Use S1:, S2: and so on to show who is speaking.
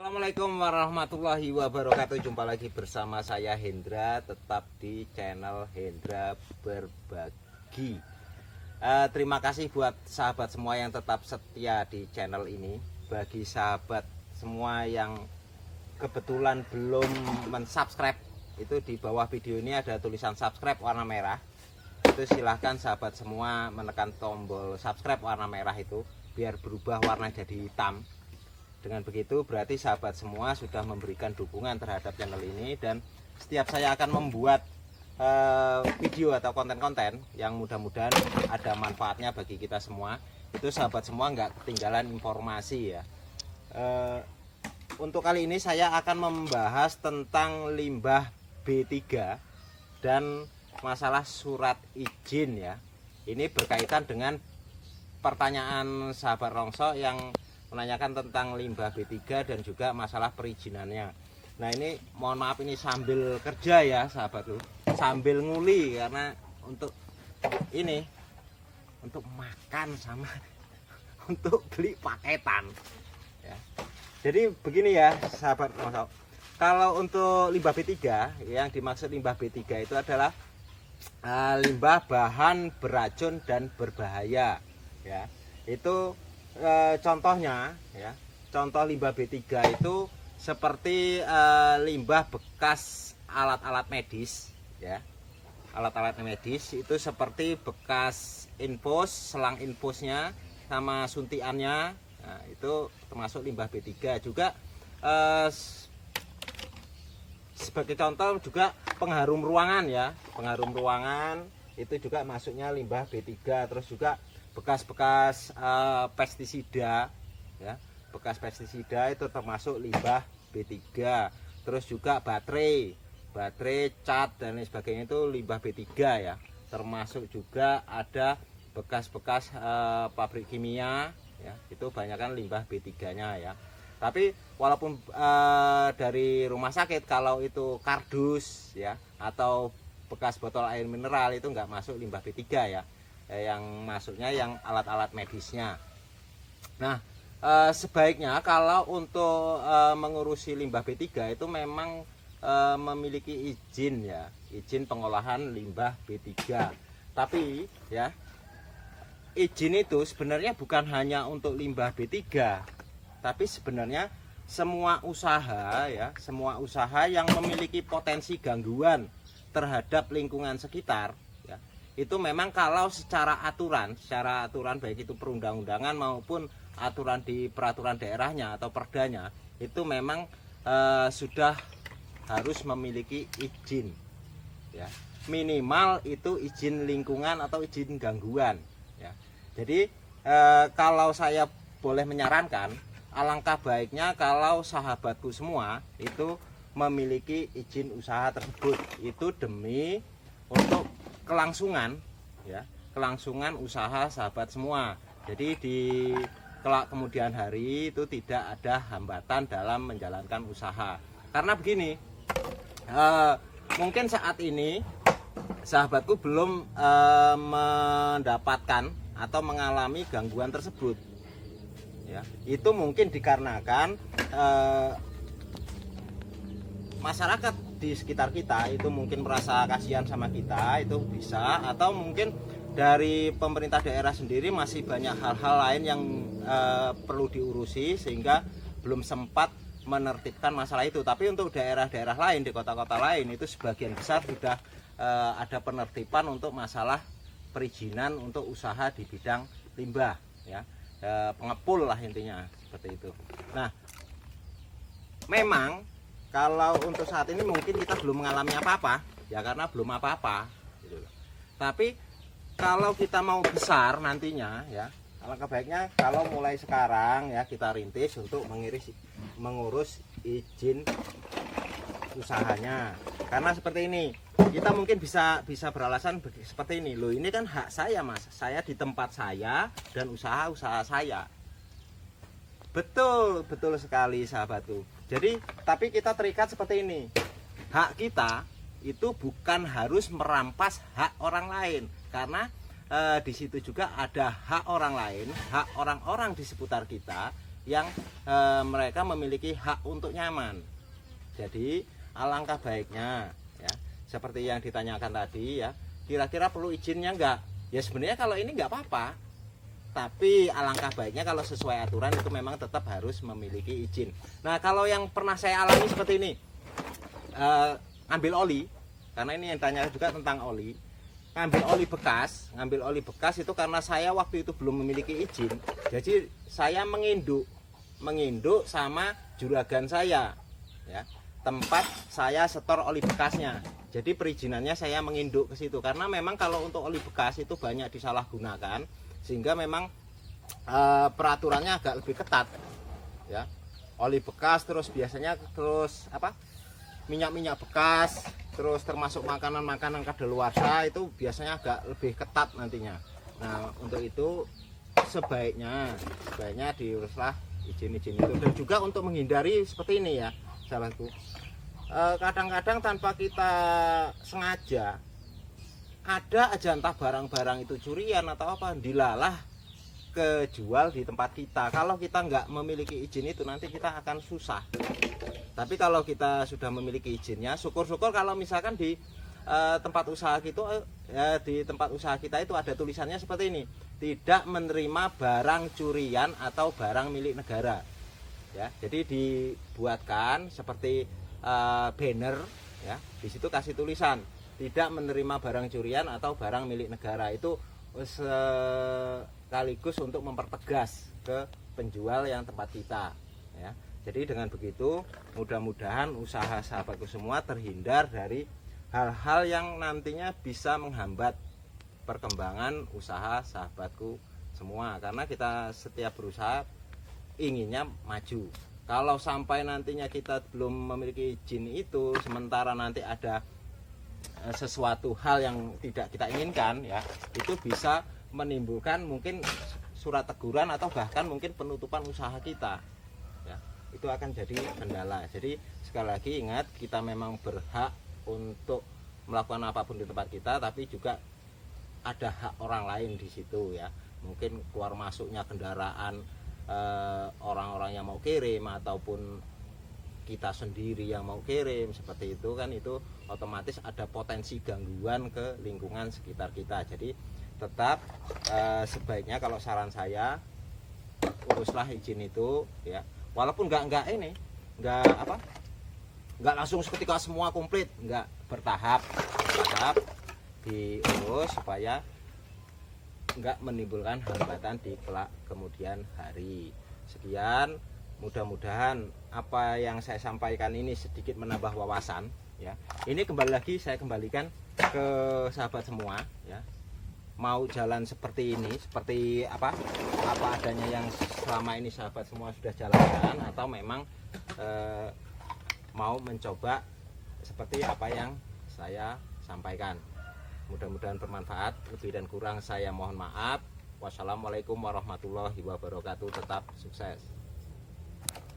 S1: Assalamualaikum warahmatullahi wabarakatuh. Jumpa lagi bersama saya Hendra, tetap di channel Hendra Berbagi. Terima kasih buat sahabat semua yang tetap setia di channel ini. Bagi sahabat semua yang kebetulan belum mensubscribe, itu di bawah video ini ada tulisan subscribe warna merah. Itu silahkan sahabat semua menekan tombol subscribe warna merah itu biar berubah warna jadi hitam. Dengan begitu berarti sahabat semua sudah memberikan dukungan terhadap channel ini, dan setiap saya akan membuat video atau konten-konten yang mudah-mudahan ada manfaatnya bagi kita semua, itu sahabat semua nggak ketinggalan informasi ya. Untuk kali ini saya akan membahas tentang limbah B3 dan masalah surat izin ya. Ini berkaitan dengan pertanyaan sahabat Rongso yang menanyakan tentang limbah B3 dan juga masalah perizinannya. Nah ini mohon maaf, ini sambil kerja ya sahabatku, sambil nguli karena untuk ini, untuk makan sama untuk beli paketan ya. Jadi begini ya sahabat, kalau untuk limbah B3, yang dimaksud limbah B3 itu adalah limbah bahan beracun dan berbahaya ya. Itu contohnya ya, contoh limbah B3 itu seperti limbah bekas alat-alat medis ya. Alat-alat medis itu seperti bekas infus, selang infusnya sama suntiannya. Nah, itu termasuk limbah B3. Juga sebagai contoh juga pengharum ruangan ya. Pengharum ruangan itu juga masuknya limbah B3. Terus juga bekas-bekas pestisida ya, bekas pestisida itu termasuk limbah B3. Terus juga baterai, cat dan lain sebagainya itu limbah B3 ya. Termasuk juga ada bekas-bekas pabrik kimia ya, itu banyakkan limbah B3-nya ya. Tapi walaupun dari rumah sakit, kalau itu kardus ya atau bekas botol air mineral itu nggak masuk limbah B3 ya. Yang masuknya yang alat-alat medisnya. Nah, sebaiknya kalau untuk mengurusi limbah B3 itu memang memiliki izin ya, izin pengolahan limbah B3. Tapi ya, izin itu sebenarnya bukan hanya untuk limbah B3, tapi sebenarnya semua usaha ya, semua usaha yang memiliki potensi gangguan terhadap lingkungan sekitar ya, itu memang kalau secara aturan baik itu perundang-undangan maupun aturan di peraturan daerahnya atau perdanya, itu memang sudah harus memiliki izin ya, minimal itu izin lingkungan atau izin gangguan ya. Jadi kalau saya boleh menyarankan, alangkah baiknya kalau sahabatku semua itu memiliki izin usaha tersebut, itu demi untuk kelangsungan ya, kelangsungan usaha sahabat semua. Jadi di kelak kemudian hari itu tidak ada hambatan dalam menjalankan usaha. Karena begini, mungkin saat ini sahabatku belum mendapatkan atau mengalami gangguan tersebut ya. Itu mungkin dikarenakan masyarakat di sekitar kita itu mungkin merasa kasihan sama kita, itu bisa, atau mungkin dari pemerintah daerah sendiri masih banyak hal-hal lain yang perlu diurusi sehingga belum sempat menertibkan masalah itu. Tapi untuk daerah-daerah lain, di kota-kota lain, itu sebagian besar sudah ada penertiban untuk masalah perizinan untuk usaha di bidang limbah ya, pengepul lah intinya seperti itu. Nah, memang kalau untuk saat ini mungkin kita belum mengalami apa-apa ya, karena belum apa-apa gitu. Tapi kalau kita mau besar nantinya ya, alangkah baiknya kalau mulai sekarang ya kita rintis untuk mengurus izin usahanya. Karena seperti ini, kita mungkin bisa beralasan seperti ini, loh ini kan hak saya mas, saya di tempat saya dan usaha saya. Betul sekali sahabatku. Jadi tapi kita terikat seperti ini, hak kita itu bukan harus merampas hak orang lain, karena di situ juga ada hak orang lain, hak orang-orang di seputar kita yang mereka memiliki hak untuk nyaman. Jadi alangkah baiknya ya, seperti yang ditanyakan tadi ya, kira-kira perlu izinnya enggak? Ya sebenarnya kalau ini enggak apa-apa, tapi alangkah baiknya kalau sesuai aturan itu memang tetap harus memiliki izin. Nah kalau yang pernah saya alami seperti ini, ngambil oli, karena ini yang tanya juga tentang oli, ngambil oli bekas itu karena saya waktu itu belum memiliki izin, jadi saya menginduk sama juragan saya ya, tempat saya setor oli bekasnya. Jadi perizinannya saya menginduk ke situ karena memang kalau untuk oli bekas itu banyak disalahgunakan, sehingga memang peraturannya agak lebih ketat ya. Oli bekas terus biasanya terus apa, minyak bekas, terus termasuk makanan kadaluarsa itu biasanya agak lebih ketat nantinya. Nah untuk itu sebaiknya diuruslah izin itu, dan juga untuk menghindari seperti ini ya sahabatku, kadang-kadang tanpa kita sengaja ada aja entah barang-barang itu curian atau apa dilalah kejual di tempat kita. Kalau kita nggak memiliki izin itu nanti kita akan susah. Tapi kalau kita sudah memiliki izinnya, syukur-syukur kalau misalkan di tempat usaha kita itu ada tulisannya seperti ini, tidak menerima barang curian atau barang milik negara ya. Jadi dibuatkan seperti banner ya, di situ kasih tulisan tidak menerima barang curian atau barang milik negara. Itu sekaligus untuk mempertegas ke penjual yang tempat kita ya. Jadi dengan begitu mudah-mudahan usaha sahabatku semua terhindar dari hal-hal yang nantinya bisa menghambat perkembangan usaha sahabatku semua, karena kita setiap berusaha inginnya maju. Kalau sampai nantinya kita belum memiliki izin itu, sementara nanti ada sesuatu hal yang tidak kita inginkan ya, itu bisa menimbulkan mungkin surat teguran atau bahkan mungkin penutupan usaha kita ya. Itu akan jadi kendala. Jadi sekali lagi ingat, kita memang berhak untuk melakukan apapun di tempat kita, tapi juga ada hak orang lain di situ ya. Mungkin keluar masuknya kendaraan orang-orang yang mau kirim ataupun kita sendiri yang mau kirim seperti itu kan, itu otomatis ada potensi gangguan ke lingkungan sekitar kita. Jadi tetap sebaiknya kalau saran saya, uruslah izin itu ya, walaupun nggak langsung seketika semua komplit, nggak, bertahap diurus supaya nggak menimbulkan hambatan di kelak kemudian hari. Sekian, mudah-mudahan apa yang saya sampaikan ini sedikit menambah wawasan ya. Ini kembali lagi saya kembalikan ke sahabat semua ya, mau jalan seperti ini, seperti apa adanya yang selama ini sahabat semua sudah jalankan, atau memang mau mencoba seperti apa yang saya sampaikan. Mudah-mudahan bermanfaat. Lebih dan kurang saya mohon maaf. Wassalamualaikum warahmatullahi wabarakatuh. Tetap sukses.